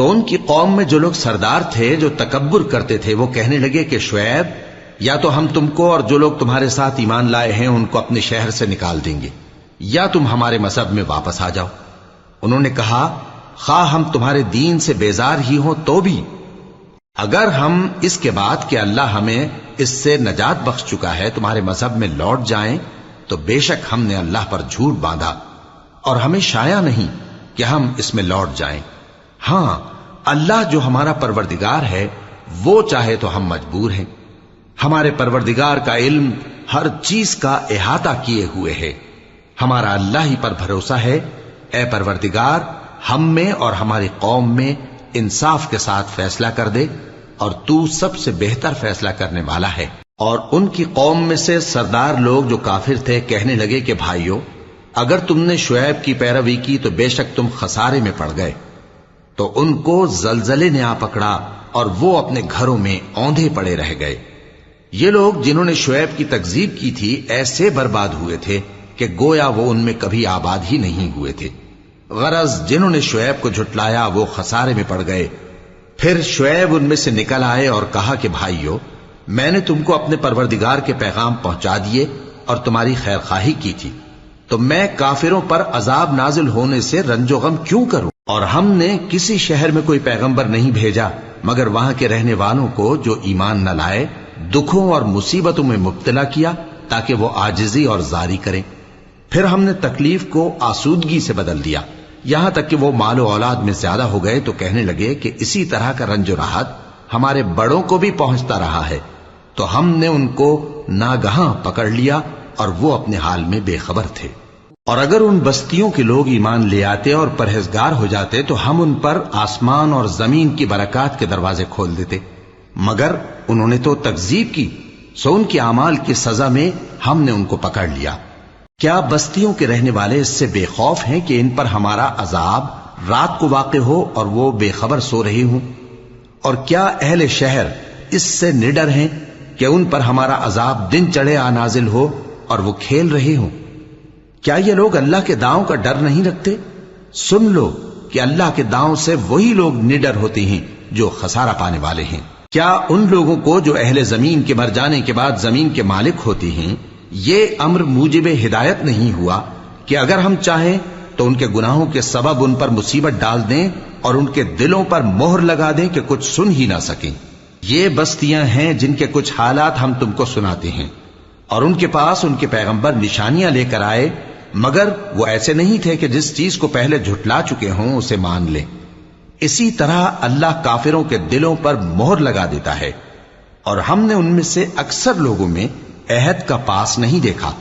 تو ان کی قوم میں جو لوگ سردار تھے جو تکبر کرتے تھے وہ کہنے لگے کہ شعیب یا تو ہم تم کو اور جو لوگ تمہارے ساتھ ایمان لائے ہیں ان کو اپنے شہر سے نکال دیں گے یا تم ہمارے مذہب میں واپس آ جاؤ۔ انہوں نے کہا خواہ ہم تمہارے دین سے بیزار ہی ہوں تو بھی اگر ہم اس کے بعد کہ اللہ ہمیں اس سے نجات بخش چکا ہے تمہارے مذہب میں لوٹ جائیں تو بے شک ہم نے اللہ پر جھوٹ باندھا اور ہمیں شایع نہیں کہ ہم اس میں لوٹ جائیں۔ ہاں اللہ جو ہمارا پروردگار ہے وہ چاہے تو ہم مجبور ہیں۔ ہمارے پروردگار کا علم ہر چیز کا احاطہ کیے ہوئے ہے۔ ہمارا اللہ ہی پر بھروسہ ہے۔ اے پروردگار ہم میں اور ہماری قوم میں انصاف کے ساتھ فیصلہ کر دے اور تو سب سے بہتر فیصلہ کرنے والا ہے۔ اور ان کی قوم میں سے سردار لوگ جو کافر تھے کہنے لگے کہ بھائیو اگر تم نے شعیب کی پیروی کی تو بے شک تم خسارے میں پڑ گئے۔ تو ان کو زلزلے نے آ پکڑا اور وہ اپنے گھروں میں اوندھے پڑے رہ گئے۔ یہ لوگ جنہوں نے شعیب کی تکذیب کی تھی ایسے برباد ہوئے تھے کہ گویا وہ ان میں کبھی آباد ہی نہیں ہوئے تھے۔ غرض جنہوں نے شعیب کو جھٹلایا وہ خسارے میں پڑ گئے۔ پھر شعیب ان میں سے نکل آئے اور کہا کہ بھائیو میں نے تم کو اپنے پروردگار کے پیغام پہنچا دیے اور تمہاری خیر خواہی کی تھی، تو میں کافروں پر عذاب نازل ہونے سے رنج و غم کیوں کروں؟ اور ہم نے کسی شہر میں کوئی پیغمبر نہیں بھیجا مگر وہاں کے رہنے والوں کو جو ایمان نہ لائے دکھوں اور مصیبتوں میں مبتلا کیا تاکہ وہ عاجزی اور زاری کریں۔ پھر ہم نے تکلیف کو آسودگی سے بدل دیا یہاں تک کہ وہ مال و اولاد میں زیادہ ہو گئے تو کہنے لگے کہ اسی طرح کا رنج و راحت ہمارے بڑوں کو بھی پہنچتا رہا ہے، تو ہم نے ان کو ناگہاں پکڑ لیا اور وہ اپنے حال میں بے خبر تھے۔ اور اگر ان بستیوں کے لوگ ایمان لے آتے اور پرہیزگار ہو جاتے تو ہم ان پر آسمان اور زمین کی برکات کے دروازے کھول دیتے، مگر انہوں نے تو تکذیب کی، سو ان کے اعمال کی سزا میں ہم نے ان کو پکڑ لیا۔ کیا بستیوں کے رہنے والے اس سے بے خوف ہیں کہ ان پر ہمارا عذاب رات کو واقع ہو اور وہ بے خبر سو رہے ہوں؟ اور کیا اہل شہر اس سے نڈر ہیں کہ ان پر ہمارا عذاب دن چڑھے آ نازل ہو اور وہ کھیل رہے ہوں؟ کیا یہ لوگ اللہ کے داؤں کا ڈر نہیں رکھتے؟ سن لو کہ اللہ کے داؤں سے وہی لوگ نڈر ہوتے ہیں جو خسارہ پانے والے ہیں۔ کیا ان لوگوں کو جو اہل زمین کے مر جانے کے بعد زمین کے مالک ہوتے ہیں یہ امر موجب ہدایت نہیں ہوا کہ اگر ہم چاہیں تو ان کے گناہوں کے سبب ان پر مصیبت ڈال دیں اور ان کے دلوں پر مہر لگا دیں کہ کچھ سن ہی نہ سکیں؟ یہ بستیاں ہیں جن کے کچھ حالات ہم تم کو سناتے ہیں، اور ان کے پاس ان کے پیغمبر نشانیاں لے کر آئے مگر وہ ایسے نہیں تھے کہ جس چیز کو پہلے جھٹلا چکے ہوں اسے مان لیں۔ اسی طرح اللہ کافروں کے دلوں پر مہر لگا دیتا ہے، اور ہم نے ان میں سے اکثر لوگوں میں عہد کا پاس نہیں دیکھا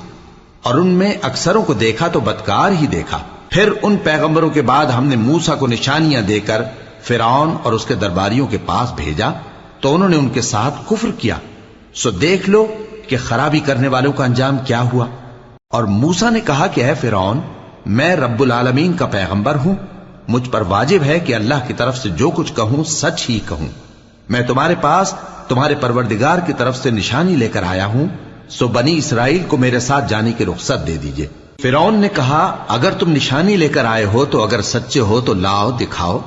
اور ان میں اکثروں کو دیکھا تو بدکار ہی دیکھا۔ پھر ان پیغمبروں کے بعد ہم نے موسیٰ کو نشانیاں دے کر فرعون اور اس کے درباریوں کے پاس بھیجا تو انہوں نے ان کے ساتھ کفر کیا، سو دیکھ لو کہ خرابی کرنے والوں کا انجام کیا ہوا۔ اور موسیٰ نے کہا کہ اے فرعون میں رب العالمین کا پیغمبر ہوں، مجھ پر واجب ہے کہ اللہ کی طرف سے جو کچھ کہوں سچ ہی کہوں۔ میں تمہارے پاس تمہارے پروردگار کی طرف سے نشانی لے کر آیا ہوں، سو بنی اسرائیل کو میرے ساتھ جانے کی رخصت دے دیجئے۔ فرعون نے کہا اگر تم نشانی لے کر آئے ہو تو اگر سچے ہو تو لاؤ دکھاؤ۔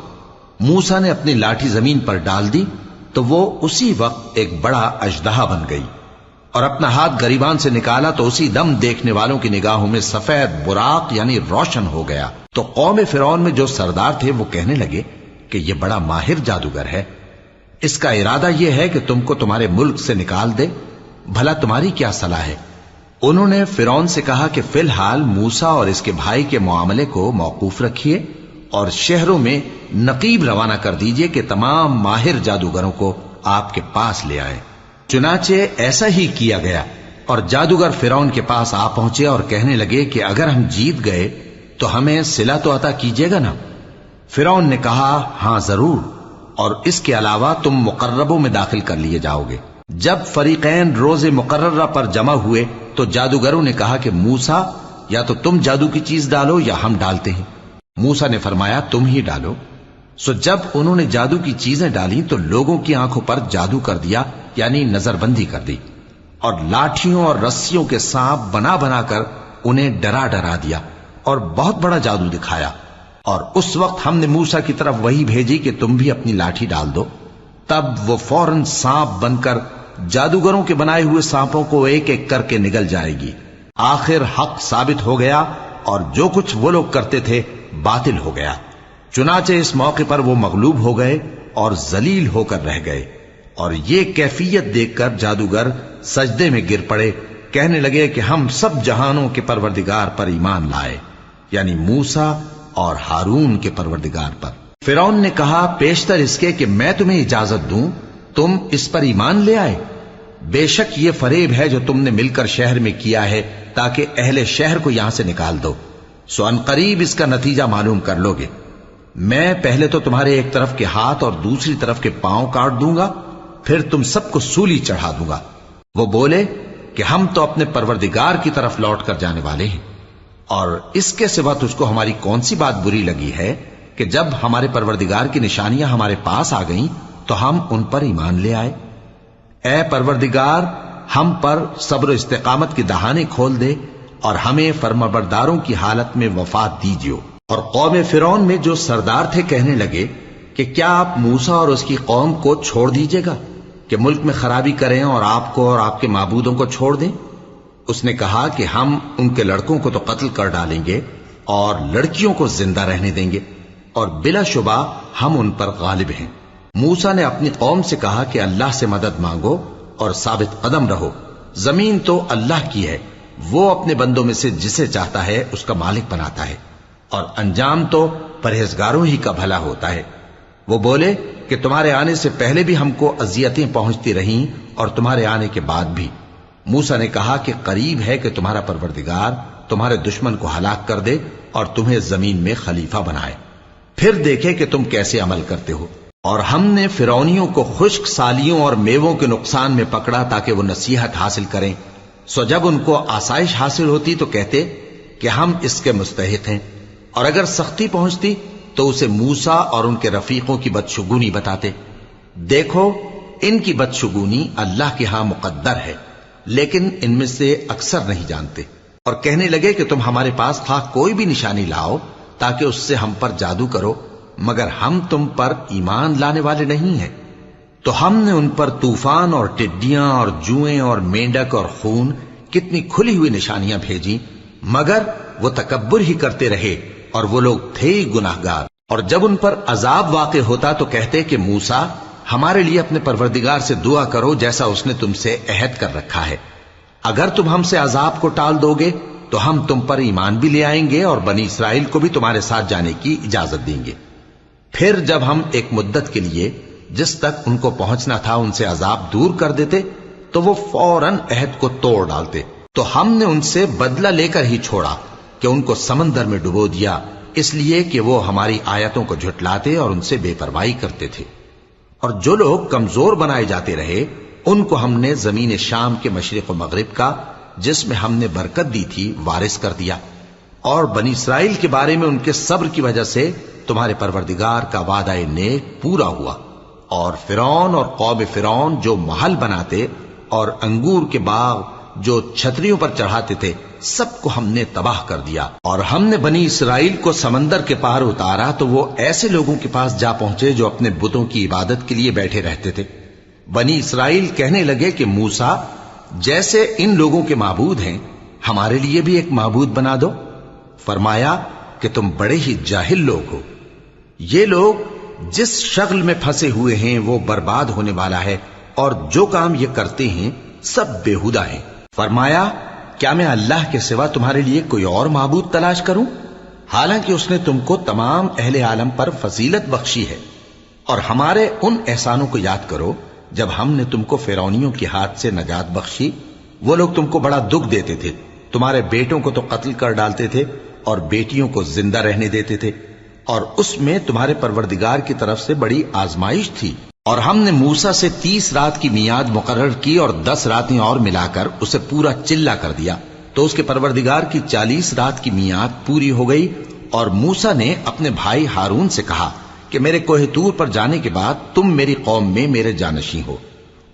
موسیٰ نے اپنی لاٹھی زمین پر ڈال دی تو وہ اسی وقت ایک بڑا اژدہا بن گئی، اور اپنا ہاتھ گریبان سے نکالا تو اسی دم دیکھنے والوں کی نگاہوں میں سفید براق یعنی روشن ہو گیا۔ تو قوم فرعون میں جو سردار تھے وہ کہنے لگے کہ یہ بڑا ماہر جادوگر ہے، اس کا ارادہ یہ ہے کہ تم کو تمہارے ملک سے نکال دے، بھلا تمہاری کیا صلاح ہے؟ انہوں نے فرعون سے کہا کہ فی الحال موسیٰ اور اس کے بھائی کے معاملے کو موقوف رکھیے اور شہروں میں نقیب روانہ کر دیجئے کہ تمام ماہر جادوگروں کو آپ کے پاس لے آئیں۔ چنانچہ ایسا ہی کیا گیا، اور جادوگر فرعون کے پاس آ پہنچے اور کہنے لگے کہ اگر ہم جیت گئے تو ہمیں صلہ تو عطا کیجیے گا نا؟ فرعون نے کہا ہاں ضرور، اور اس کے علاوہ تم مقربوں میں داخل کر لیے جاؤ گے۔ جب فریقین روز مقررہ پر جمع ہوئے تو جادوگروں نے کہا کہ موسیٰ یا تو تم جادو کی چیز ڈالو یا ہم ڈالتے ہیں۔ موسیٰ نے فرمایا تم ہی ڈالو۔ سو جب انہوں نے جادو کی چیزیں ڈالی تو لوگوں کی آنکھوں پر جادو کر دیا یعنی نظر بندی کر دی، اور لاٹھیوں اور رسیوں کے سانپ بنا بنا کر انہیں ڈرا ڈرا دیا اور بہت بڑا جادو دکھایا۔ اور اس وقت ہم نے موسیٰ کی طرف وحی بھیجی کہ تم بھی اپنی لاٹھی ڈال دو، تب وہ فوراً سانپ بن کر جادوگروں کے بنائے ہوئے سانپوں کو ایک ایک کر کے نگل جائے گی۔ آخر حق ثابت ہو گیا اور جو کچھ وہ لوگ کرتے تھے باطل ہو گیا۔ چنانچہ اس موقع پر وہ مغلوب ہو گئے اور ذلیل ہو کر رہ گئے، اور یہ کیفیت دیکھ کر جادوگر سجدے میں گر پڑے، کہنے لگے کہ ہم سب جہانوں کے پروردگار پر ایمان لائے، یعنی موسیٰ اور ہارون کے پروردگار پر۔ فرعون نے کہا پیشتر اس کے کہ میں تمہیں اجازت دوں تم اس پر ایمان لے آئے، بے شک یہ فریب ہے جو تم نے مل کر شہر میں کیا ہے تاکہ اہل شہر کو یہاں سے نکال دو، سو ان قریب اس کا نتیجہ معلوم کر لو گے۔ میں پہلے تو تمہارے ایک طرف کے ہاتھ اور دوسری طرف کے پاؤں کاٹ دوں گا، پھر تم سب کو سولی چڑھا دوں گا۔ وہ بولے کہ ہم تو اپنے پروردگار کی طرف لوٹ کر جانے والے ہیں، اور اس کے سوا تجھ کو ہماری کون سی بات بری لگی ہے کہ جب ہمارے پروردگار کی نشانیاں ہمارے پاس آ گئیں تو ہم ان پر ایمان لے آئے؟ اے پروردگار، ہم پر صبر و استقامت کی دہانے کھول دے اور ہمیں فرمانبرداروں کی حالت میں وفات دیجیو۔ اور قوم فرعون میں جو سردار تھے کہنے لگے کہ کیا آپ موسیٰ اور اس کی قوم کو چھوڑ دیجیے گا کہ ملک میں خرابی کریں اور آپ کو اور آپ کے معبودوں کو چھوڑ دیں؟ اس نے کہا کہ ہم ان کے لڑکوں کو تو قتل کر ڈالیں گے اور لڑکیوں کو زندہ رہنے دیں گے، اور بلا شبہ ہم ان پر غالب ہیں۔ موسیٰ نے اپنی قوم سے کہا کہ اللہ سے مدد مانگو اور ثابت قدم رہو، زمین تو اللہ کی ہے، وہ اپنے بندوں میں سے جسے چاہتا ہے اس کا مالک بناتا ہے، اور انجام تو پرہیزگاروں ہی کا بھلا ہوتا ہے۔ وہ بولے کہ تمہارے آنے سے پہلے بھی ہم کو اذیتیں پہنچتی رہیں اور تمہارے آنے کے بعد بھی۔ موسیٰ نے کہا کہ قریب ہے کہ تمہارا پروردگار تمہارے دشمن کو ہلاک کر دے اور تمہیں زمین میں خلیفہ بنائے، پھر دیکھے کہ تم کیسے عمل کرتے ہو۔ اور ہم نے فرعونیوں کو خشک سالیوں اور میووں کے نقصان میں پکڑا تاکہ وہ نصیحت حاصل کریں، سو جب ان کو آسائش حاصل ہوتی تو کہتے کہ ہم اس کے مستحق ہیں، اور اگر سختی پہنچتی تو اسے موسیٰ اور ان کے رفیقوں کی بدشگونی بتاتے۔ دیکھو ان کی بدشگونی اللہ کے ہاں مقدر ہے، لیکن ان میں سے اکثر نہیں جانتے۔ اور کہنے لگے کہ تم ہمارے پاس خواہ کوئی بھی نشانی لاؤ تاکہ اس سے ہم پر جادو کرو، مگر ہم تم پر ایمان لانے والے نہیں ہیں۔ تو ہم نے ان پر طوفان اور ٹڈیاں اور جوئیں اور مینڈک اور خون کتنی کھلی ہوئی نشانیاں بھیجی، مگر وہ تکبر ہی کرتے رہے اور وہ لوگ تھے ہی گناہگار۔ اور جب ان پر عذاب واقع ہوتا تو کہتے کہ موسیٰ ہمارے لیے اپنے پروردگار سے دعا کرو جیسا اس نے تم سے عہد کر رکھا ہے، اگر تم ہم سے عذاب کو ٹال دو گے تو ہم تم پر ایمان بھی لے آئیں گے اور بنی اسرائیل کو بھی تمہارے ساتھ جانے کی اجازت دیں گے۔ پھر جب ہم ایک مدت کے لیے جس تک ان کو پہنچنا تھا ان سے عذاب دور کر دیتے تو وہ فوراً عہد کو توڑ ڈالتے، تو ہم نے ان سے بدلہ لے کر ہی چھوڑا کہ ان کو سمندر میں ڈبو دیا، اس لیے کہ وہ ہماری آیتوں کو جھٹلاتے اور ان سے بے پرواہی کرتے تھے۔ اور جو لوگ کمزور بنائے جاتے رہے ان کو ہم نے زمین شام کے مشرق و مغرب کا جس میں ہم نے برکت دی تھی وارث کر دیا، اور بنی اسرائیل کے بارے میں ان کے صبر کی وجہ سے تمہارے پروردگار کا وعدہ نیک پورا ہوا۔ اور فرعون اور قوم فرعون جو محل بناتے اور انگور کے باغ جو چھتریوں پر چڑھاتے تھے سب کو ہم نے تباہ کر دیا۔ اور ہم نے بنی اسرائیل کو سمندر کے پار اتارا تو وہ ایسے لوگوں کے پاس جا پہنچے جو اپنے بتوں کی عبادت کے لیے بیٹھے رہتے تھے۔ بنی اسرائیل کہنے لگے کہ موسیٰ جیسے ان لوگوں کے معبود ہیں ہمارے لیے بھی ایک معبود بنا دو۔ فرمایا کہ تم بڑے ہی جاہل لوگ ہو، یہ لوگ جس شغل میں پھنسے ہوئے ہیں وہ برباد ہونے والا ہے، اور جو کام یہ کرتے ہیں سب بےہودہ ہیں۔ فرمایا کیا میں اللہ کے سوا تمہارے لیے کوئی اور معبود تلاش کروں، حالانکہ اس نے تم کو تمام اہل عالم پر فضیلت بخشی ہے۔ اور ہمارے ان احسانوں کو یاد کرو جب ہم نے تم کو فرعونیوں کے ہاتھ سے نجات بخشی، وہ لوگ تم کو بڑا دکھ دیتے تھے، تمہارے بیٹوں کو تو قتل کر ڈالتے تھے اور بیٹیوں کو زندہ رہنے دیتے تھے، اور اس میں تمہارے پروردگار کی طرف سے بڑی آزمائش تھی۔ اور ہم نے موسیٰ سے 30 رات کی میعاد مقرر کی اور 10 راتیں اور ملا کر اسے پورا چلا کر دیا، تو اس کے پروردگار کی 40 رات کی میعاد پوری ہو گئی۔ اور موسیٰ نے اپنے بھائی ہارون سے کہا کہ میرے کوہ طور پر جانے کے بعد تم میری قوم میں میرے جانشین ہو،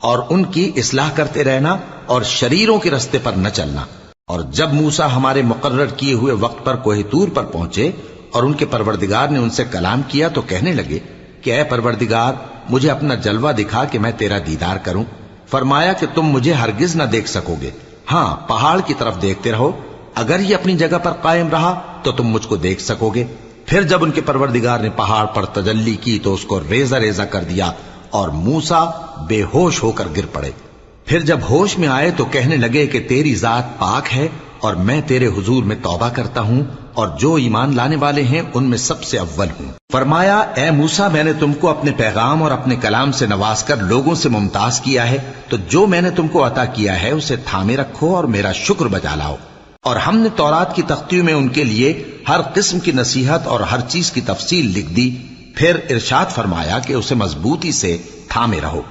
اور ان کی اصلاح کرتے رہنا اور شریروں کے رستے پر نہ چلنا۔ اور جب موسیٰ ہمارے مقرر کیے ہوئے وقت پر کوہ طور پر پہنچے اور ان کے پروردگار نے ان سے کلام کیا تو کہنے لگے کہ اے پروردگار مجھے اپنا جلوہ دکھا کہ میں تیرا دیدار کروں۔ فرمایا کہ تم مجھے ہرگز نہ دیکھ سکو گے، ہاں پہاڑ کی طرف دیکھتے رہو، اگر یہ اپنی جگہ پر قائم رہا تو تم مجھ کو دیکھ سکو گے۔ پھر جب ان کے پروردگار نے پہاڑ پر تجلی کی تو اس کو ریزہ ریزہ کر دیا اور موسیٰ بے ہوش ہو کر گر پڑے۔ پھر جب ہوش میں آئے تو کہنے لگے کہ تیری ذات پاک ہے اور میں تیرے حضور میں توبہ کرتا ہوں اور جو ایمان لانے والے ہیں ان میں سب سے اول ہوں۔ فرمایا اے موسیٰ میں نے تم کو اپنے پیغام اور اپنے کلام سے نواز کر لوگوں سے ممتاز کیا ہے، تو جو میں نے تم کو عطا کیا ہے اسے تھامے رکھو اور میرا شکر بجا لاؤ۔ اور ہم نے تورات کی تختیوں میں ان کے لیے ہر قسم کی نصیحت اور ہر چیز کی تفصیل لکھ دی۔ پھر ارشاد فرمایا کہ اسے مضبوطی سے تھامے رہو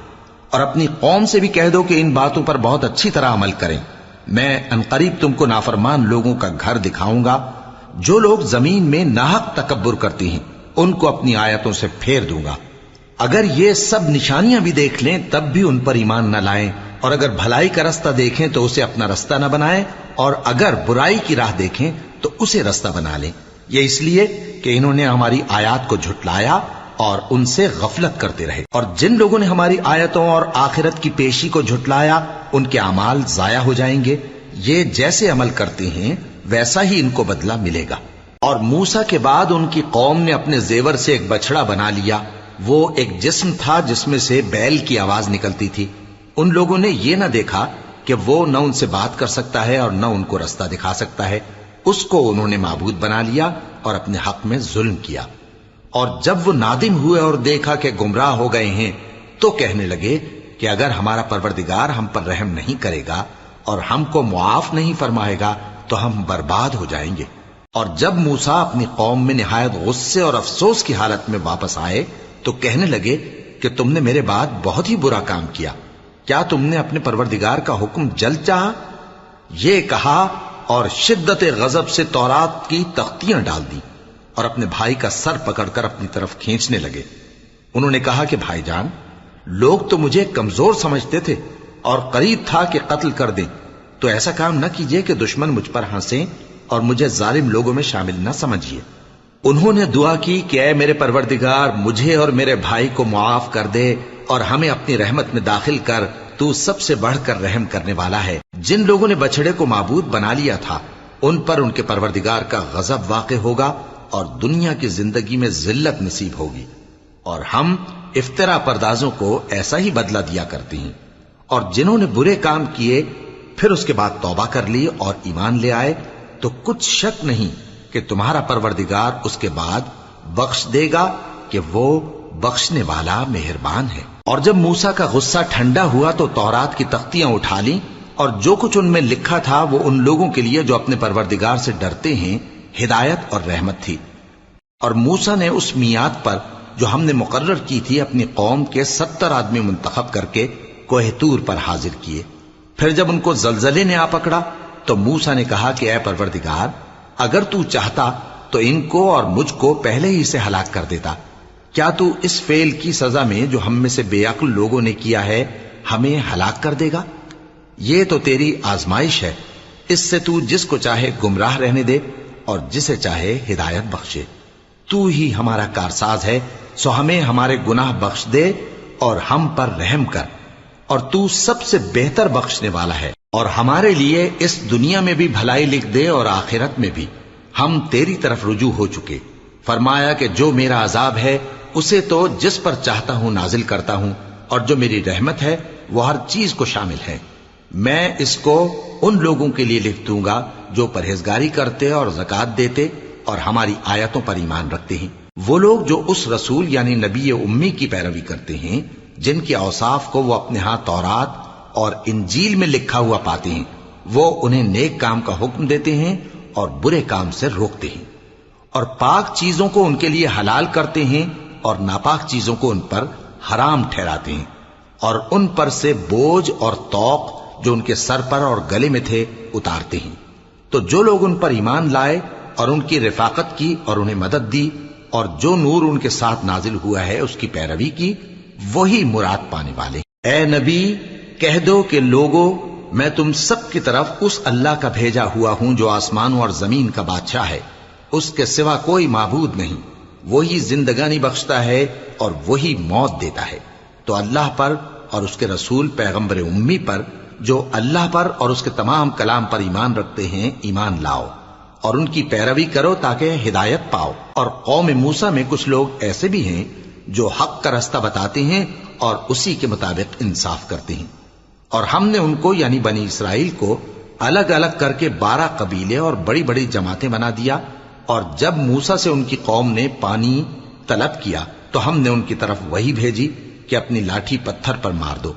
اور اپنی قوم سے بھی کہہ دو کہ ان باتوں پر بہت اچھی طرح عمل کریں۔ میں انقریب تم کو نافرمان لوگوں کا گھر دکھاؤں گا، جو لوگ زمین میں ناحق تکبر کرتی ہیں ان کو اپنی آیتوں سے پھیر دوں گا۔ اگر یہ سب نشانیاں بھی دیکھ لیں تب بھی ان پر ایمان نہ لائیں، اور اگر بھلائی کا رستہ دیکھیں تو اسے اپنا رستہ نہ بنائیں، اور اگر برائی کی راہ دیکھیں تو اسے رستہ بنا لیں۔ یہ اس لیے کہ انہوں نے ہماری آیات کو جھٹلایا اور ان سے غفلت کرتے رہے، اور جن لوگوں نے ہماری آیتوں اور آخرت کی پیشی کو جھٹلایا ان کے اعمال ضائع ہو جائیں گے۔ یہ جیسے عمل کرتے ہیں ویسا ہی ان کو بدلہ ملے گا۔ اور موسیٰ کے بعد ان کی قوم نے اپنے زیور سے ایک بچڑا بنا لیا، وہ ایک جسم تھا جس میں سے بیل کی آواز نکلتی تھی۔ ان لوگوں نے یہ نہ دیکھا کہ وہ نہ ان سے بات کر سکتا ہے اور نہ ان کو رستہ دکھا سکتا ہے، اس کو انہوں نے معبود بنا لیا اور اپنے حق میں ظلم کیا۔ اور جب وہ نادم ہوئے اور دیکھا کہ گمراہ ہو گئے ہیں تو کہنے لگے کہ اگر ہمارا پروردگار ہم پر رحم نہیں کرے گا اور ہم کو معاف نہیں فرمائے گا تو ہم برباد ہو جائیں گے۔ اور جب موسیٰ اپنی قوم میں نہایت غصے اور افسوس کی حالت میں واپس آئے تو کہنے لگے کہ تم نے میرے بعد بہت ہی برا کام کیا، کیا تم نے اپنے پروردگار کا حکم جلد چاہا؟ یہ کہا اور شدت غضب سے تورات کی تختیاں ڈال دی اور اپنے بھائی کا سر پکڑ کر اپنی طرف کھینچنے لگے۔ انہوں نے کہا کہ بھائی جان، لوگ تو مجھے کمزور سمجھتے تھے اور قریب تھا کہ قتل کر دیں، تو ایسا کام نہ کیجیے کہ دشمن مجھ پر ہنسیں اور مجھے ظالم لوگوں میں شامل نہ سمجھیے۔ انہوں نے دعا کی کہ اے میرے پروردگار مجھے اور میرے بھائی کو معاف کر دے اور ہمیں اپنی رحمت میں داخل کر، تو سب سے بڑھ کر رحم کرنے والا ہے۔ جن لوگوں نے بچڑے کو معبود بنا لیا تھا ان پر ان کے پروردگار کا غضب واقع ہوگا اور دنیا کی زندگی میں ذلت نصیب ہوگی، اور ہم افترا پردازوں کو ایسا ہی بدلہ دیا کرتے ہیں۔ اور جنہوں نے برے کام کیے پھر اس کے بعد توبہ کر لی اور ایمان لے آئے تو کچھ شک نہیں کہ تمہارا پروردگار اس کے بعد بخش دے گا کہ وہ بخشنے والا مہربان ہے۔ اور جب موسیٰ کا غصہ ٹھنڈا ہوا تو تورات کی تختیاں اٹھا لیں، اور جو کچھ ان میں لکھا تھا وہ ان لوگوں کے لیے جو اپنے پروردگار سے ڈرتے ہیں ہدایت اور رحمت تھی۔ اور موسیٰ نے اس میعاد پر جو ہم نے مقرر کی تھی اپنی قوم کے 70 آدمی منتخب کر کے کوہ طور پر حاضر کیے۔ پھر جب ان کو زلزلے نے آ پکڑا تو موسیٰ نے کہا کہ اے پروردگار اگر تو چاہتا تو ان کو اور مجھ کو پہلے ہی سے ہلاک کر دیتا، کیا تو اس فعل کی سزا میں جو ہم میں سے بے عقل لوگوں نے کیا ہے ہمیں ہلاک کر دے گا؟ یہ تو تیری آزمائش ہے، اس سے تو جس کو چاہے گمراہ رہنے دے اور جسے چاہے ہدایت بخشے۔ تو ہی ہمارا کارساز ہے، سو ہمیں ہمارے گناہ بخش دے اور ہم پر رحم کر، اور تو سب سے بہتر بخشنے والا ہے، اور ہمارے لیے اس دنیا میں بھی بھلائی لکھ دے اور آخرت میں بھی، ہم تیری طرف رجوع ہو چکے۔ فرمایا کہ جو میرا عذاب ہے اسے تو جس پر چاہتا ہوں نازل کرتا ہوں، اور جو میری رحمت ہے وہ ہر چیز کو شامل ہے۔ میں اس کو ان لوگوں کے لیے لکھ دوں گا جو پرہیزگاری کرتے اور زکوٰۃ دیتے اور ہماری آیتوں پر ایمان رکھتے ہیں، وہ لوگ جو اس رسول یعنی نبی امی کی پیروی کرتے ہیں جن کے اوصاف کو وہ اپنے ہاں تورات اور انجیل میں لکھا ہوا پاتے ہیں، وہ انہیں نیک کام کا حکم دیتے ہیں اور برے کام سے روکتے ہیں، اور پاک چیزوں کو ان کے لیے حلال کرتے ہیں اور ناپاک چیزوں کو ان پر حرام ٹھہراتے ہیں، اور ان پر سے بوجھ اور طوق جو ان کے سر پر اور گلے میں تھے اتارتے ہیں۔ تو جو لوگ ان پر ایمان لائے اور ان کی رفاقت کی اور انہیں مدد دی اور جو نور ان کے ساتھ نازل ہوا ہے اس کی پیروی کی، وہی مراد پانے والے۔ اے نبی کہہ دو کہ لوگو میں تم سب کی طرف اس اللہ کا بھیجا ہوا ہوں جو آسمانوں اور زمین کا بادشاہ ہے، اس کے سوا کوئی معبود نہیں، وہی زندگانی بخشتا ہے اور وہی موت دیتا ہے۔ تو اللہ پر اور اس کے رسول پیغمبر امی پر جو اللہ پر اور اس کے تمام کلام پر ایمان رکھتے ہیں ایمان لاؤ اور ان کی پیروی کرو تاکہ ہدایت پاؤ۔ اور قوم موسیٰ میں کچھ لوگ ایسے بھی ہیں جو حق کا راستہ بتاتے ہیں اور اسی کے مطابق انصاف کرتے ہیں۔ اور ہم نے ان کو یعنی بنی اسرائیل کو الگ الگ کر کے 12 قبیلے اور بڑی بڑی جماعتیں بنا دیا، اور جب موسیٰ سے ان کی قوم نے پانی طلب کیا تو ہم نے ان کی طرف وہی بھیجی کہ اپنی لاٹھی پتھر پر مار دو،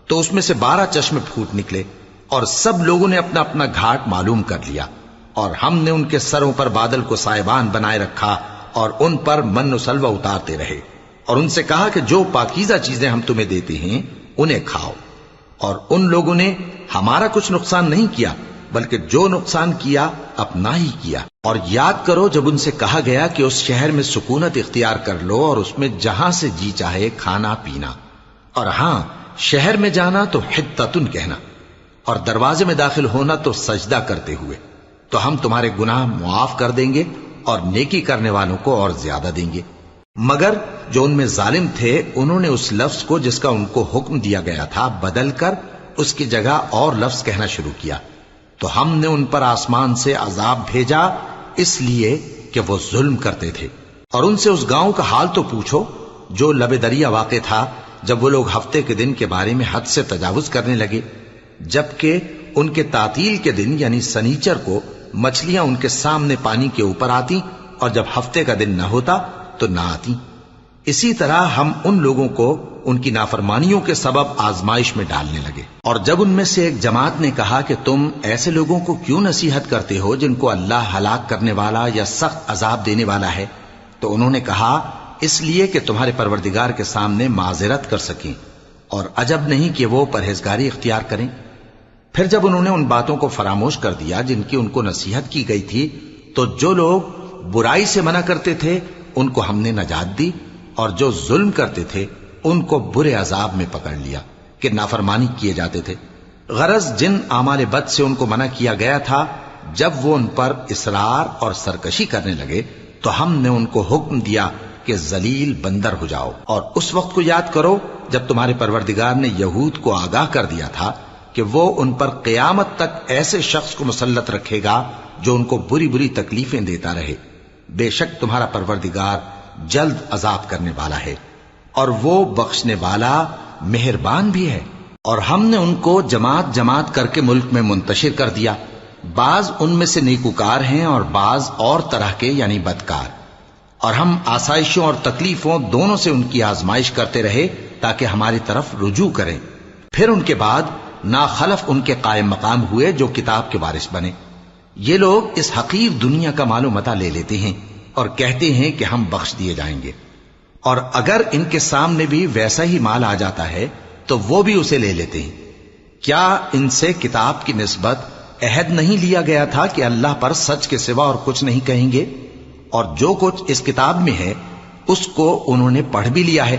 تو اس میں سے 12 چشمے پھوٹ نکلے، اور سب لوگوں نے اپنا اپنا گھاٹ معلوم کر لیا، اور ہم نے ان کے سروں پر بادل کو سائبان بنائے رکھا اور ان پر من و سلوہ اتارتے رہے، اور ان سے کہا کہ جو پاکیزہ چیزیں ہم تمہیں دیتے ہیں انہیں کھاؤ۔ اور ان لوگوں نے ہمارا کچھ نقصان نہیں کیا بلکہ جو نقصان کیا اپنا ہی کیا۔ اور یاد کرو جب ان سے کہا گیا کہ اس شہر میں سکونت اختیار کر لو اور اس میں جہاں سے جی چاہے کھانا پینا، اور ہاں شہر میں جانا تو حتتن کہنا، اور دروازے میں داخل ہونا تو سجدہ کرتے ہوئے، تو ہم تمہارے گناہ معاف کر دیں گے اور نیکی کرنے والوں کو اور زیادہ دیں گے۔ مگر جو ان میں ظالم تھے انہوں نے اس لفظ کو جس کا ان کو حکم دیا گیا تھا بدل کر اس کی جگہ اور لفظ کہنا شروع کیا، تو ہم نے ان پر آسمان سے عذاب بھیجا اس لیے کہ وہ ظلم کرتے تھے۔ اور ان سے اس گاؤں کا حال تو پوچھو جو لب دریا واقع تھا، جب وہ لوگ ہفتے کے دن کے بارے میں حد سے تجاوز کرنے لگے، جبکہ ان کے تعطیل کے دن یعنی سنیچر کو مچھلیاں ان کے سامنے پانی کے اوپر آتی، اور جب ہفتے کا دن نہ ہوتا تو نہ آتی۔ اسی طرح ہم ان لوگوں کو ان کی نافرمانیوں کے سبب آزمائش میں ڈالنے لگے۔ اور جب ان میں سے ایک جماعت نے کہا کہ تم ایسے لوگوں کو کیوں نصیحت کرتے ہو جن کو اللہ ہلاک کرنے والا یا سخت عذاب دینے والا ہے، تو انہوں نے کہا اس لیے کہ تمہارے پروردگار کے سامنے معذرت کر سکیں، اور عجب نہیں کہ وہ پرہیزگاری اختیار کریں۔ پھر جب انہوں نے ان باتوں کو فراموش کر دیا جن کی ان کو نصیحت کی گئی تھی، تو جو لوگ برائی سے منع کرتے تھے ان کو ہم نے نجات دی، اور جو ظلم کرتے تھے ان کو برے عذاب میں پکڑ لیا کہ نافرمانی کیے جاتے تھے۔ غرض جن اعمال بد سے ان کو منع کیا گیا تھا، جب وہ ان پر اصرار اور سرکشی کرنے لگے تو ہم نے ان کو حکم دیا کہ ذلیل بندر ہو جاؤ۔ اور اس وقت کو یاد کرو جب تمہارے پروردگار نے یہود کو آگاہ کر دیا تھا کہ وہ ان پر قیامت تک ایسے شخص کو مسلط رکھے گا جو ان کو بری بری تکلیفیں دیتا رہے۔ بے شک تمہارا پروردگار جلد عذاب کرنے والا ہے، اور وہ بخشنے والا مہربان بھی ہے۔ اور ہم نے ان کو جماعت جماعت کر کے ملک میں منتشر کر دیا، بعض ان میں سے نیکوکار ہیں اور بعض اور طرح کے یعنی بدکار، اور ہم آسائشوں اور تکلیفوں دونوں سے ان کی آزمائش کرتے رہے تاکہ ہماری طرف رجوع کریں۔ پھر ان کے بعد ناخلف ان کے قائم مقام ہوئے جو کتاب کے وارث بنے۔ یہ لوگ اس حقیر دنیا کا مال و متاع لے لیتے ہیں اور کہتے ہیں کہ ہم بخش دیے جائیں گے، اور اگر ان کے سامنے بھی ویسا ہی مال آ جاتا ہے تو وہ بھی اسے لے لیتے ہیں۔ کیا ان سے کتاب کی نسبت عہد نہیں لیا گیا تھا کہ اللہ پر سچ کے سوا اور کچھ نہیں کہیں گے؟ اور جو کچھ اس کتاب میں ہے اس کو انہوں نے پڑھ بھی لیا ہے،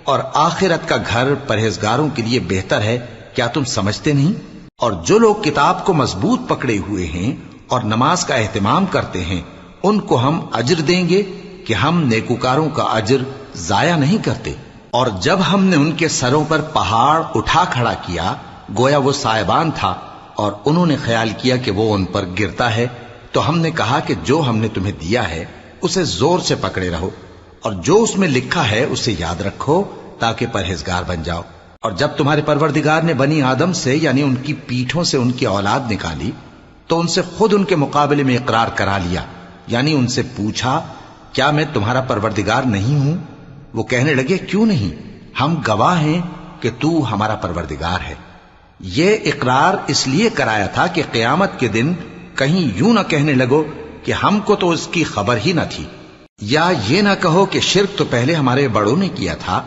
اور آخرت کا گھر پرہیزگاروں کے لیے بہتر ہے، کیا تم سمجھتے نہیں؟ اور جو لوگ کتاب کو مضبوط پکڑے ہوئے ہیں اور نماز کا اہتمام کرتے ہیں ان کو ہم اجر دیں گے کہ ہم نیکوکاروں کا اجر ضائع نہیں کرتے۔ اور جب ہم نے ان کے سروں پر پہاڑ اٹھا کھڑا کیا گویا وہ سائبان تھا، اور انہوں نے خیال کیا کہ وہ ان پر گرتا ہے، تو ہم نے کہا کہ جو ہم نے تمہیں دیا ہے اسے زور سے پکڑے رہو، اور جو اس میں لکھا ہے اسے یاد رکھو تاکہ پرہیزگار بن جاؤ۔ اور جب تمہارے پروردگار نے بنی آدم سے یعنی ان کی پیٹھوں سے ان کی اولاد نکالی تو ان سے خود ان کے مقابلے میں اقرار کرا لیا، یعنی ان سے پوچھا کیا میں تمہارا پروردگار نہیں ہوں؟ وہ کہنے لگے کیوں نہیں، ہم گواہ ہیں کہ تو ہمارا پروردگار ہے۔ یہ اقرار اس لیے کرایا تھا کہ قیامت کے دن کہیں یوں نہ کہنے لگو کہ ہم کو تو اس کی خبر ہی نہ تھی، یا یہ نہ کہو کہ شرک تو پہلے ہمارے بڑوں نے کیا تھا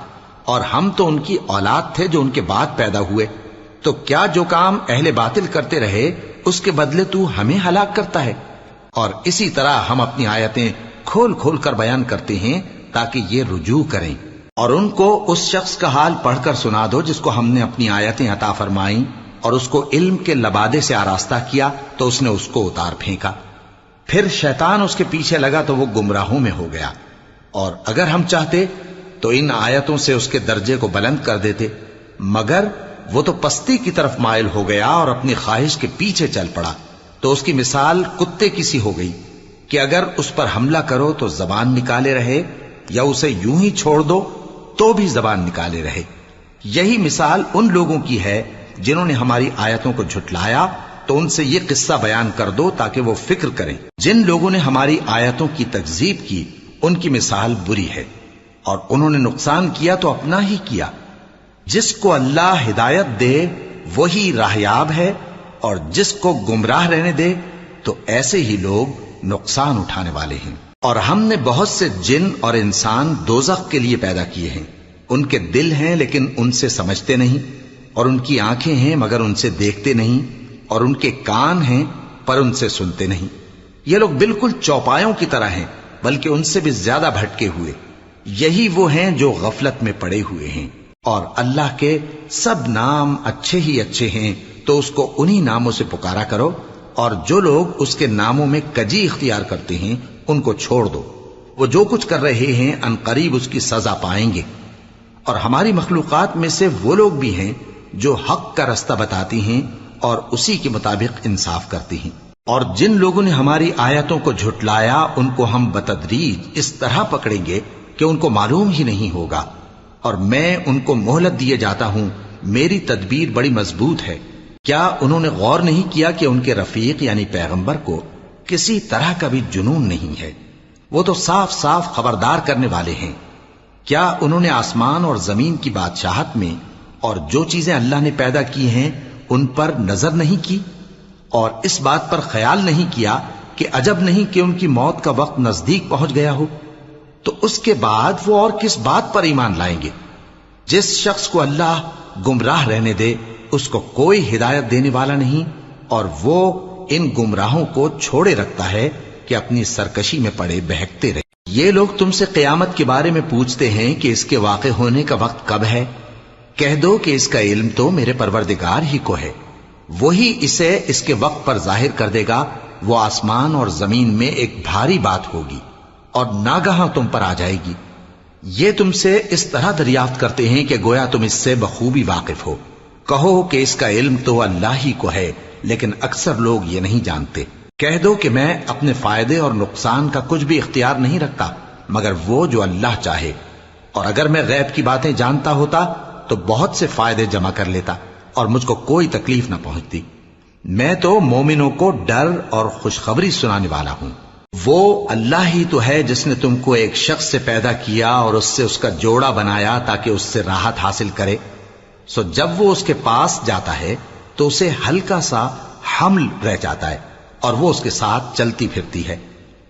اور ہم تو ان کی اولاد تھے جو ان کے بعد پیدا ہوئے، تو کیا جو کام اہل باطل کرتے رہے اس کے بدلے تو ہمیں ہلاک کرتا ہے؟ اور اسی طرح ہم اپنی آیتیں کھول کھول کر بیان کرتے ہیں تاکہ یہ رجوع کریں۔ اور ان کو اس شخص کا حال پڑھ کر سنا دو جس کو ہم نے اپنی آیتیں عطا فرمائیں اور اس کو علم کے لبادے سے آراستہ کیا تو اس نے اس کو اتار پھینکا۔ پھر شیطان اس کے پیچھے لگا تو وہ گمراہوں میں ہو گیا، اور اگر ہم چاہتے تو ان آیتوں سے اس کے درجے کو بلند کر دیتے، مگر وہ تو پستی کی طرف مائل ہو گیا اور اپنی خواہش کے پیچھے چل پڑا، تو اس کی مثال کتے کی سی ہو گئی کہ اگر اس پر حملہ کرو تو زبان نکالے رہے، یا اسے یوں ہی چھوڑ دو تو بھی زبان نکالے رہے۔ یہی مثال ان لوگوں کی ہے جنہوں نے ہماری آیتوں کو جھٹلایا، تو ان سے یہ قصہ بیان کر دو تاکہ وہ فکر کریں۔ جن لوگوں نے ہماری آیتوں کی تکذیب کی ان کی مثال بری ہے، اور انہوں نے نقصان کیا تو اپنا ہی کیا۔ جس کو اللہ ہدایت دے وہی راہیاب ہے، اور جس کو گمراہ رہنے دے تو ایسے ہی لوگ نقصان اٹھانے والے ہیں۔ اور ہم نے بہت سے جن اور انسان دوزخ کے لیے پیدا کیے ہیں، ان کے دل ہیں لیکن ان سے سمجھتے نہیں، اور ان کی آنکھیں ہیں مگر ان سے دیکھتے نہیں، اور ان کے کان ہیں پر ان سے سنتے نہیں۔ یہ لوگ بالکل چوپایوں کی طرح ہیں، بلکہ ان سے بھی زیادہ بھٹکے ہوئے۔ یہی وہ ہیں جو غفلت میں پڑے ہوئے ہیں۔ اور اللہ کے سب نام اچھے ہی اچھے ہیں، تو اس کو انہی ناموں سے پکارا کرو، اور جو لوگ اس کے ناموں میں کجی اختیار کرتے ہیں ان کو چھوڑ دو۔ وہ جو کچھ کر رہے ہیں ان قریب اس کی سزا پائیں گے۔ اور ہماری مخلوقات میں سے وہ لوگ بھی ہیں جو حق کا رستہ بتاتی ہیں اور اسی کے مطابق انصاف کرتی ہیں۔ اور جن لوگوں نے ہماری آیتوں کو جھٹلایا ان کو ہم بتدریج اس طرح پکڑیں گے کہ ان کو معلوم ہی نہیں ہوگا، اور میں ان کو مہلت دیے جاتا ہوں، میری تدبیر بڑی مضبوط ہے۔ کیا انہوں نے غور نہیں کیا کہ ان کے رفیق یعنی پیغمبر کو کسی طرح کا بھی جنون نہیں ہے؟ وہ تو صاف صاف خبردار کرنے والے ہیں۔ کیا انہوں نے آسمان اور زمین کی بادشاہت میں اور جو چیزیں اللہ نے پیدا کی ہیں ان پر نظر نہیں کی، اور اس بات پر خیال نہیں کیا کہ عجب نہیں کہ ان کی موت کا وقت نزدیک پہنچ گیا ہو؟ تو اس کے بعد وہ اور کس بات پر ایمان لائیں گے؟ جس شخص کو اللہ گمراہ رہنے دے اس کو کوئی ہدایت دینے والا نہیں، اور وہ ان گمراہوں کو چھوڑے رکھتا ہے کہ اپنی سرکشی میں پڑے بہکتے رہے۔ یہ لوگ تم سے قیامت کے بارے میں پوچھتے ہیں کہ اس کے واقع ہونے کا وقت کب ہے؟ کہہ دو کہ اس کا علم تو میرے پروردگار ہی کو ہے، وہی اسے اس کے وقت پر ظاہر کر دے گا۔ وہ آسمان اور زمین میں ایک بھاری بات ہوگی اور ناگہاں تم پر آ جائے گی۔ یہ تم سے اس طرح دریافت کرتے ہیں کہ گویا تم اس سے بخوبی واقف ہو۔ کہو کہ اس کا علم تو اللہ ہی کو ہے، لیکن اکثر لوگ یہ نہیں جانتے۔ کہہ دو کہ میں اپنے فائدے اور نقصان کا کچھ بھی اختیار نہیں رکھتا مگر وہ جو اللہ چاہے، اور اگر میں غیب کی باتیں جانتا ہوتا تو بہت سے فائدے جمع کر لیتا اور مجھ کو کوئی تکلیف نہ پہنچتی۔ میں تو مومنوں کو ڈر اور خوشخبری سنانے والا ہوں۔ وہ اللہ ہی تو ہے جس نے تم کو ایک شخص سے پیدا کیا اور اس سے اس کا جوڑا بنایا تاکہ اس سے راحت حاصل کرے۔ سو جب وہ اس کے پاس جاتا ہے تو اسے ہلکا سا حمل رہ جاتا ہے اور وہ اس کے ساتھ چلتی پھرتی ہے۔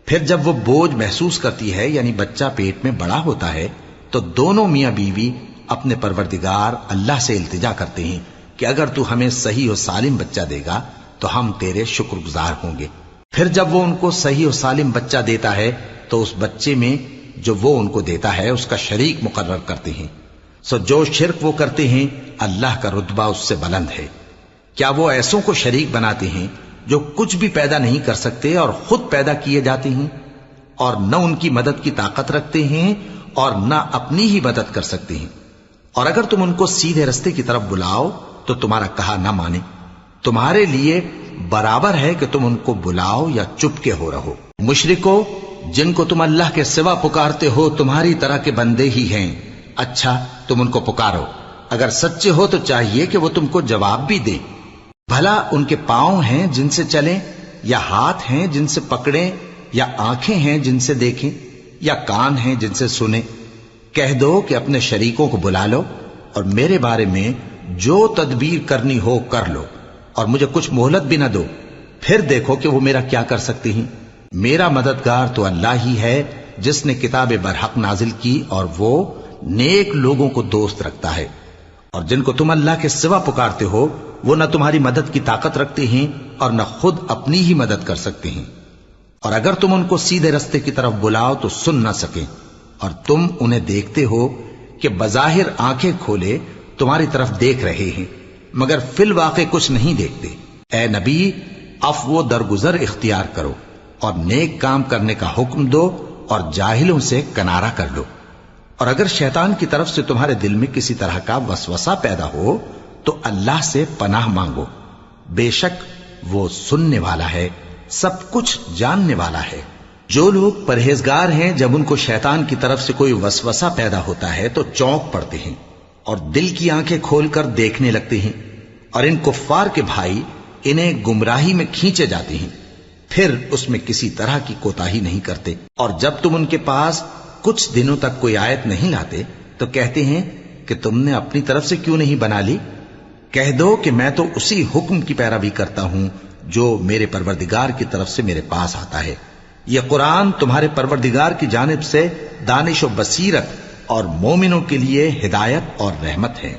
پھر جب وہ بوجھ محسوس کرتی ہے یعنی بچہ پیٹ میں بڑا ہوتا ہے تو دونوں میاں بیوی اپنے پروردگار اللہ سے التجا کرتے ہیں کہ اگر تو ہمیں صحیح و سالم بچہ دے گا تو ہم تیرے شکر گزار ہوں گے۔ پھر جب وہ ان کو صحیح و سالم بچہ دیتا ہے تو اس بچے میں جو وہ ان کو دیتا ہے اس کا شریک مقرر کرتے ہیں۔ سو جو شرک وہ کرتے ہیں اللہ کا رتبہ اس سے بلند ہے۔ کیا وہ ایسوں کو شریک بناتے ہیں جو کچھ بھی پیدا نہیں کر سکتے اور خود پیدا کیے جاتے ہیں، اور نہ ان کی مدد کی طاقت رکھتے ہیں اور نہ اپنی ہی مدد کر سکتے ہیں؟ اور اگر تم ان کو سیدھے رستے کی طرف بلاؤ تو تمہارا کہا نہ مانے، تمہارے لیے برابر ہے کہ تم ان کو بلاؤ یا چپ کے ہو رہو۔ مشرکو، جن کو تم اللہ کے سوا پکارتے ہو تمہاری طرح کے بندے ہی ہیں، اچھا تم ان کو پکارو، اگر سچے ہو تو چاہیے کہ وہ تم کو جواب بھی دیں۔ بھلا ان کے پاؤں ہیں جن سے چلیں، یا ہاتھ ہیں جن سے پکڑیں، یا آنکھیں ہیں جن سے دیکھیں، یا کان ہیں جن سے سنیں؟ کہہ دو کہ اپنے شریکوں کو بلا لو اور میرے بارے میں جو تدبیر کرنی ہو کر لو، اور مجھے کچھ مہلت بھی نہ دو، پھر دیکھو کہ وہ میرا کیا کر سکتے ہیں۔ میرا مددگار تو اللہ ہی ہے جس نے کتاب برحق نازل کی، اور وہ نیک لوگوں کو دوست رکھتا ہے۔ اور جن کو تم اللہ کے سوا پکارتے ہو وہ نہ تمہاری مدد کی طاقت رکھتے ہیں اور نہ خود اپنی ہی مدد کر سکتے ہیں، اور اگر تم ان کو سیدھے رستے کی طرف بلاؤ تو سن نہ سکیں، اور تم انہیں دیکھتے ہو کہ بظاہر آنکھیں کھولے تمہاری طرف دیکھ رہے ہیں مگر فی الواقع کچھ نہیں دیکھتے۔ اے نبی، عفو و درگزر اختیار کرو، اور نیک کام کرنے کا حکم دو اور جاہلوں سے کنارہ کر لو۔ اور اگر شیطان کی طرف سے تمہارے دل میں کسی طرح کا وسوسہ پیدا ہو تو اللہ سے پناہ مانگو، بے شک وہ سننے والا ہے، سب کچھ جاننے والا ہے۔ جو لوگ پرہیزگار ہیں جب ان کو شیطان کی طرف سے کوئی وسوسہ پیدا ہوتا ہے تو چونک پڑتے ہیں اور دل کی آنکھیں کھول کر دیکھنے لگتے ہیں، اور ان کفار کے بھائی انہیں گمراہی میں کھینچے جاتے ہیں، پھر اس میں کسی طرح کی کوتاہی نہیں کرتے۔ اور جب تم ان کے پاس کچھ دنوں تک کوئی آیت نہیں لاتے تو کہتے ہیں کہ تم نے اپنی طرف سے کیوں نہیں بنا لی؟ کہہ دو کہ میں تو اسی حکم کی پیروی کرتا ہوں جو میرے پروردگار کی طرف سے میرے پاس آتا ہے۔ یہ قرآن تمہارے پروردگار کی جانب سے دانش و بصیرت اور مومنوں کے لیے ہدایت اور رحمت ہے۔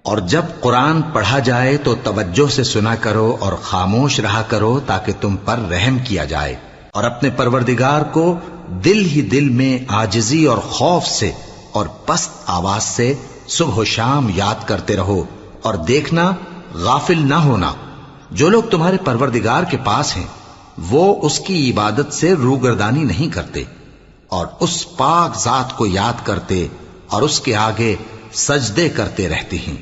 اور جب قرآن پڑھا جائے تو توجہ سے سنا کرو اور خاموش رہا کرو تاکہ تم پر رحم کیا جائے، اور اپنے پروردگار کو دل ہی دل میں عاجزی اور خوف سے اور پست آواز سے صبح و شام یاد کرتے رہو، اور دیکھنا غافل نہ ہونا۔ جو لوگ تمہارے پروردگار کے پاس ہیں وہ اس کی عبادت سے روگردانی نہیں کرتے، اور اس پاک ذات کو یاد کرتے اور اس کے آگے سجدے کرتے رہتے ہیں۔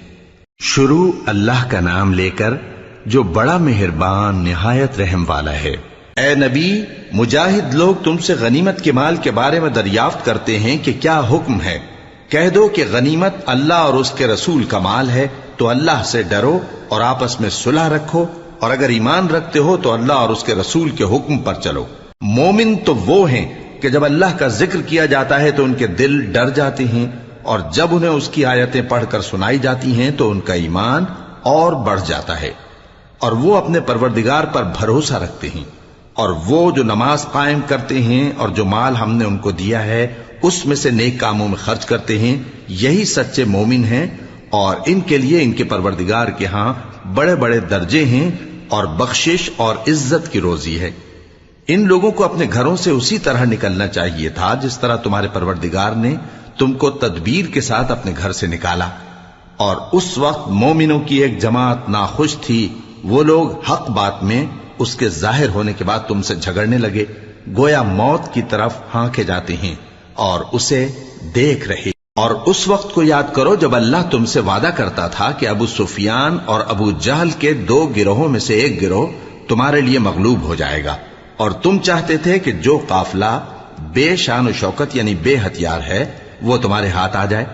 شروع اللہ کا نام لے کر جو بڑا مہربان نہایت رحم والا ہے۔ اے نبی، مجاہد لوگ تم سے غنیمت کے مال کے بارے میں دریافت کرتے ہیں کہ کیا حکم ہے۔ کہہ دو کہ غنیمت اللہ اور اس کے رسول کا مال ہے، تو اللہ سے ڈرو اور آپس میں صلح رکھو، اور اگر ایمان رکھتے ہو تو اللہ اور اس کے رسول کے حکم پر چلو۔ مومن تو وہ ہیں کہ جب اللہ کا ذکر کیا جاتا ہے تو ان کے دل ڈر جاتے ہیں، اور جب انہیں اس کی آیتیں پڑھ کر سنائی جاتی ہیں تو ان کا ایمان اور بڑھ جاتا ہے، اور وہ اپنے پروردگار پر بھروسہ رکھتے ہیں، اور وہ جو نماز قائم کرتے ہیں اور جو مال ہم نے ان کو دیا ہے اس میں سے نیک کاموں میں خرچ کرتے ہیں، یہی سچے مومن ہیں، اور ان کے لیے ان کے پروردگار کے ہاں بڑے بڑے درجے ہیں اور بخشش اور عزت کی روزی ہے۔ ان لوگوں کو اپنے گھروں سے اسی طرح نکلنا چاہیے تھا جس طرح تمہارے پروردگار نے تم کو تدبیر کے ساتھ اپنے گھر سے نکالا۔ اور اس وقت مومنوں کی ایک جماعت ناخوش تھی، وہ لوگ حق بات میں اس کے ظاہر ہونے کے بعد تم سے جھگڑنے لگے، گویا موت کی طرف ہانکے جاتے ہیں اور اسے دیکھ رہے۔ اور اس وقت کو یاد کرو جب اللہ تم سے وعدہ کرتا تھا کہ ابو سفیان اور ابو جہل کے 2 گروہوں میں سے ایک گروہ تمہارے لیے مغلوب ہو جائے گا، اور تم چاہتے تھے کہ جو قافلہ بے شان و شوکت یعنی بے ہتھیار ہے وہ تمہارے ہاتھ آ جائے،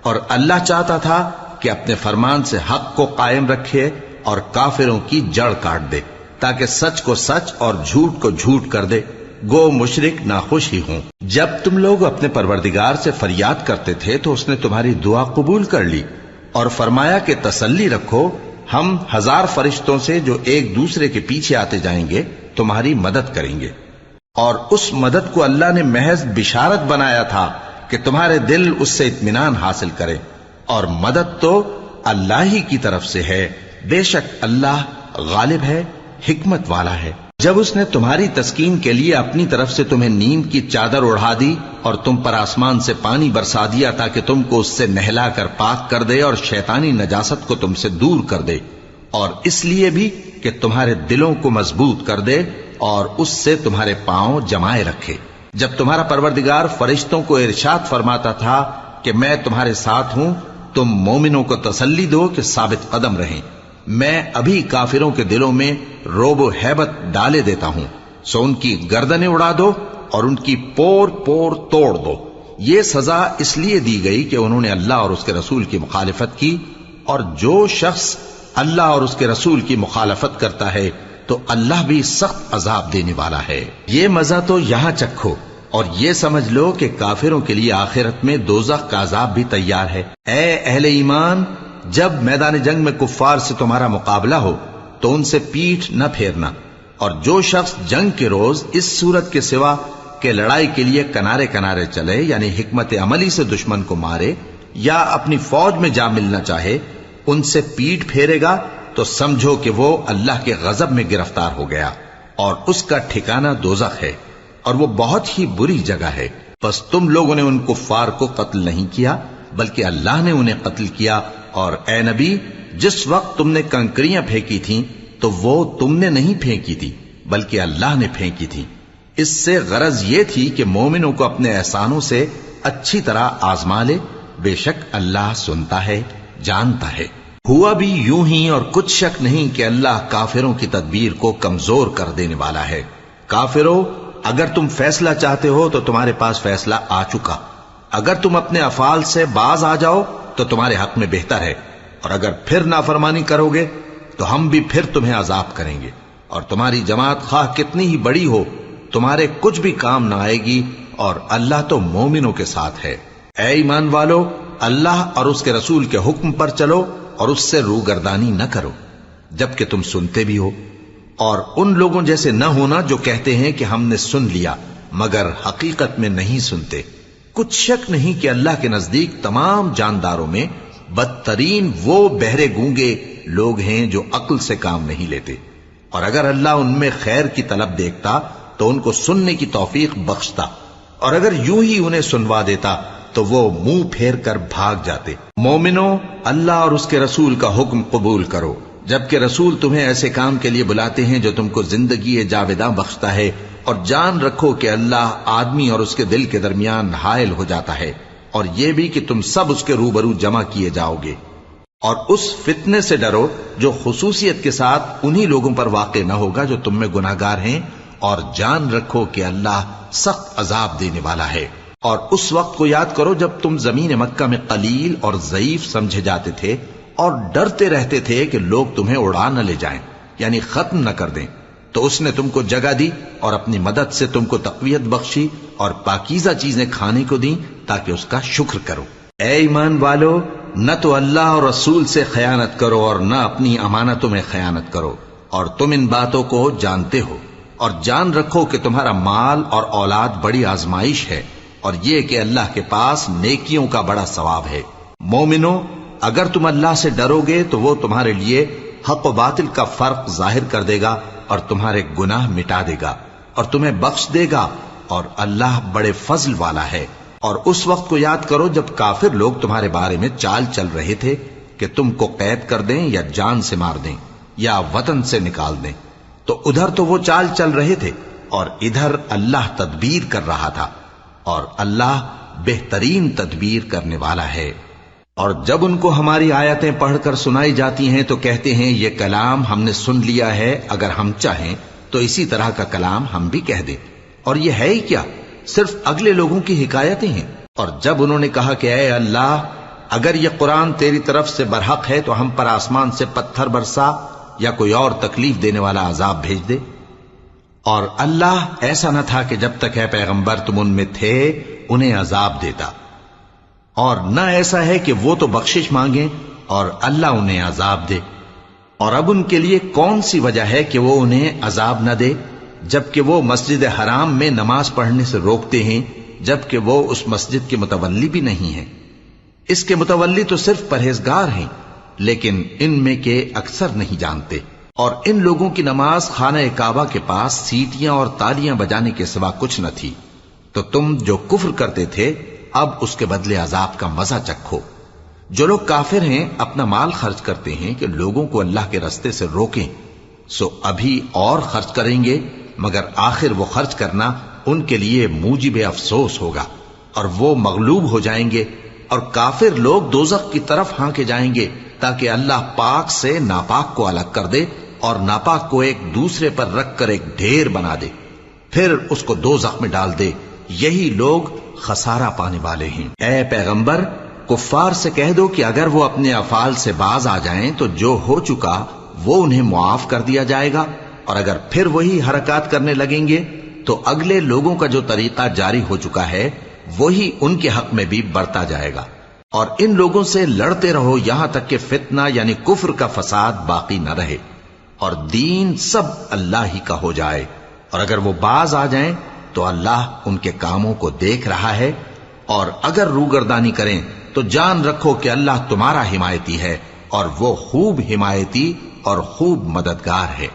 اور اللہ چاہتا تھا کہ اپنے فرمان سے حق کو قائم رکھے اور کافروں کی جڑ کاٹ دے، تاکہ سچ کو سچ اور جھوٹ کو جھوٹ کر دے، گو مشرک ناخوش ہی ہوں۔ جب تم لوگ اپنے پروردگار سے فریاد کرتے تھے تو اس نے تمہاری دعا قبول کر لی اور فرمایا کہ تسلی رکھو، ہم 1000 فرشتوں سے جو ایک دوسرے کے پیچھے آتے جائیں گے تمہاری مدد کریں گے۔ اور اس مدد کو اللہ نے محض بشارت بنایا تھا کہ تمہارے دل اس سے اطمینان حاصل کرے، اور مدد تو اللہ ہی کی طرف سے ہے، بے شک اللہ غالب ہے، حکمت والا ہے۔ جب اس نے تمہاری تسکین کے لیے اپنی طرف سے تمہیں نیند کی چادر اڑا دی اور تم پر آسمان سے پانی برسا دیا تاکہ تم کو اس سے نہلا کر پاک کر دے اور شیطانی نجاست کو تم سے دور کر دے، اور اس لیے بھی کہ تمہارے دلوں کو مضبوط کر دے اور اس سے تمہارے پاؤں جمائے رکھے۔ جب تمہارا پروردگار فرشتوں کو ارشاد فرماتا تھا کہ میں تمہارے ساتھ ہوں، تم مومنوں کو تسلی دو کہ ثابت قدم رہیں، میں ابھی کافروں کے دلوں میں روب و ہیبت ڈالے دیتا ہوں، سو ان کی گردنیں اڑا دو اور ان کی پور پور توڑ دو۔ یہ سزا اس لیے دی گئی کہ انہوں نے اللہ اور اس کے رسول کی مخالفت کی، اور جو شخص اللہ اور اس کے رسول کی مخالفت کرتا ہے تو اللہ بھی سخت عذاب دینے والا ہے۔ یہ مزہ تو یہاں چکھو، اور یہ سمجھ لو کہ کافروں کے لیے آخرت میں دوزخ کا عذاب بھی تیار ہے۔ اے اہل ایمان، جب میدان جنگ میں کفار سے تمہارا مقابلہ ہو تو ان سے پیٹھ نہ پھیرنا، اور جو شخص جنگ کے روز اس صورت کے سوا کہ لڑائی کے لیے کنارے کنارے چلے یعنی حکمت عملی سے دشمن کو مارے یا اپنی فوج میں جا ملنا چاہے، ان سے پیٹھ پھیرے گا تو سمجھو کہ وہ اللہ کے غضب میں گرفتار ہو گیا، اور اس کا ٹھکانہ دوزخ ہے، اور وہ بہت ہی بری جگہ ہے۔ پس تم لوگوں نے ان کفار کو قتل نہیں کیا بلکہ اللہ نے انہیں قتل کیا، اور اے نبی، جس وقت تم نے کنکریاں پھینکی تھیں تو وہ تم نے نہیں پھینکی تھی بلکہ اللہ نے پھینکی تھی، اس سے غرض یہ تھی کہ مومنوں کو اپنے احسانوں سے اچھی طرح آزما لے، بے شک اللہ سنتا ہے، جانتا ہے۔ ہوا بھی یوں ہی، اور کچھ شک نہیں کہ اللہ کافروں کی تدبیر کو کمزور کر دینے والا ہے۔ کافروں، اگر تم فیصلہ چاہتے ہو تو تمہارے پاس فیصلہ آ چکا، اگر تم اپنے افعال سے باز آ جاؤ تو تمہارے حق میں بہتر ہے، اور اگر پھر نافرمانی کرو گے تو ہم بھی پھر تمہیں عذاب کریں گے، اور تمہاری جماعت خواہ کتنی ہی بڑی ہو تمہارے کچھ بھی کام نہ آئے گی، اور اللہ تو مومنوں کے ساتھ ہے۔ اے ایمان والو، اللہ اور اس کے رسول کے حکم پر چلو اور اس سے روگردانی نہ کرو جبکہ تم سنتے بھی ہو، اور ان لوگوں جیسے نہ ہونا جو کہتے ہیں کہ ہم نے سن لیا مگر حقیقت میں نہیں سنتے۔ کچھ شک نہیں کہ اللہ کے نزدیک تمام جانداروں میں بدترین وہ بہرے گونگے لوگ ہیں جو عقل سے کام نہیں لیتے، اور اگر اللہ ان میں خیر کی طلب دیکھتا تو ان کو سننے کی توفیق بخشتا، اور اگر یوں ہی انہیں سنوا دیتا تو وہ منہ پھیر کر بھاگ جاتے۔ مومنوں، اللہ اور اس کے رسول کا حکم قبول کرو، جبکہ رسول تمہیں ایسے کام کے لیے بلاتے ہیں جو تم کو زندگی جاوداں بخشتا ہے، اور جان رکھو کہ اللہ آدمی اور اس کے دل کے درمیان حائل ہو جاتا ہے، اور یہ بھی کہ تم سب اس کے روبرو جمع کیے جاؤ گے۔ اور اس فتنے سے ڈرو جو خصوصیت کے ساتھ انہی لوگوں پر واقع نہ ہوگا جو تم میں گناہگار ہیں، اور جان رکھو کہ اللہ سخت عذاب دینے والا ہے۔ اور اس وقت کو یاد کرو جب تم زمین مکہ میں قلیل اور ضعیف سمجھے جاتے تھے اور ڈرتے رہتے تھے کہ لوگ تمہیں اڑا نہ لے جائیں، یعنی ختم نہ کر دیں، تو اس نے تم کو جگہ دی اور اپنی مدد سے تم کو تقویت بخشی اور پاکیزہ چیزیں کھانے کو دیں تاکہ اس کا شکر کرو۔ اے ایمان والو، نہ تو اللہ اور رسول سے خیانت کرو اور نہ اپنی امانتوں میں خیانت کرو، اور تم ان باتوں کو جانتے ہو، اور جان رکھو کہ تمہارا مال اور اولاد بڑی آزمائش ہے، اور یہ کہ اللہ کے پاس نیکیوں کا بڑا ثواب ہے۔ مومنو، اگر تم اللہ سے ڈرو گے تو وہ تمہارے لیے حق و باطل کا فرق ظاہر کر دے گا اور تمہارے گناہ مٹا دے گا اور تمہیں بخش دے گا، اور اللہ بڑے فضل والا ہے۔ اور اس وقت کو یاد کرو جب کافر لوگ تمہارے بارے میں چال چل رہے تھے کہ تم کو قید کر دیں یا جان سے مار دیں یا وطن سے نکال دیں، تو ادھر تو وہ چال چل رہے تھے اور ادھر اللہ تدبیر کر رہا تھا، اور اللہ بہترین تدبیر کرنے والا ہے۔ اور جب ان کو ہماری آیتیں پڑھ کر سنائی جاتی ہیں تو کہتے ہیں یہ کلام ہم نے سن لیا ہے، اگر ہم چاہیں تو اسی طرح کا کلام ہم بھی کہہ دیں، اور یہ ہے ہی کیا، صرف اگلے لوگوں کی حکایتیں ہیں۔ اور جب انہوں نے کہا کہ اے اللہ، اگر یہ قرآن تیری طرف سے برحق ہے تو ہم پر آسمان سے پتھر برسا یا کوئی اور تکلیف دینے والا عذاب بھیج دے۔ اور اللہ ایسا نہ تھا کہ جب تک اے پیغمبر تم ان میں تھے انہیں عذاب دیتا، اور نہ ایسا ہے کہ وہ تو بخشش مانگیں اور اللہ انہیں عذاب دے۔ اور اب ان کے لیے کون سی وجہ ہے کہ وہ انہیں عذاب نہ دے، جبکہ وہ مسجد حرام میں نماز پڑھنے سے روکتے ہیں، جبکہ وہ اس مسجد کے متولی بھی نہیں ہیں۔ اس کے متولی تو صرف پرہیزگار ہیں، لیکن ان میں کے اکثر نہیں جانتے۔ اور ان لوگوں کی نماز خانہ کعبہ کے پاس سیٹیاں اور تالیاں بجانے کے سوا کچھ نہ تھی، تو تم جو کفر کرتے تھے اب اس کے بدلے عذاب کا مزہ چکھو۔ جو لوگ کافر ہیں اپنا مال خرچ کرتے ہیں کہ لوگوں کو اللہ کے رستے سے روکیں، سو ابھی اور خرچ کریں گے، مگر آخر وہ خرچ کرنا ان کے لیے موجب افسوس ہوگا، اور وہ مغلوب ہو جائیں گے، اور کافر لوگ دوزخ کی طرف ہانکے جائیں گے تاکہ اللہ پاک سے ناپاک کو الگ کر دے اور ناپاک کو ایک دوسرے پر رکھ کر ایک ڈھیر بنا دے، پھر اس کو دوزخ میں ڈال دے۔ یہی لوگ خسارہ پانے والے ہیں۔ اے پیغمبر، کفار سے کہہ دو کہ اگر وہ اپنے افعال سے باز آ جائیں تو جو ہو چکا وہ انہیں معاف کر دیا جائے گا، اور اگر پھر وہی حرکات کرنے لگیں گے تو اگلے لوگوں کا جو طریقہ جاری ہو چکا ہے وہی ان کے حق میں بھی برتا جائے گا۔ اور ان لوگوں سے لڑتے رہو یہاں تک کہ فتنہ یعنی کفر کا فساد باقی نہ رہے اور دین سب اللہ ہی کا ہو جائے۔ اور اگر وہ باز آ جائیں تو اللہ ان کے کاموں کو دیکھ رہا ہے، اور اگر روگردانی کریں تو جان رکھو کہ اللہ تمہارا حمایتی ہے، اور وہ خوب حمایتی اور خوب مددگار ہے۔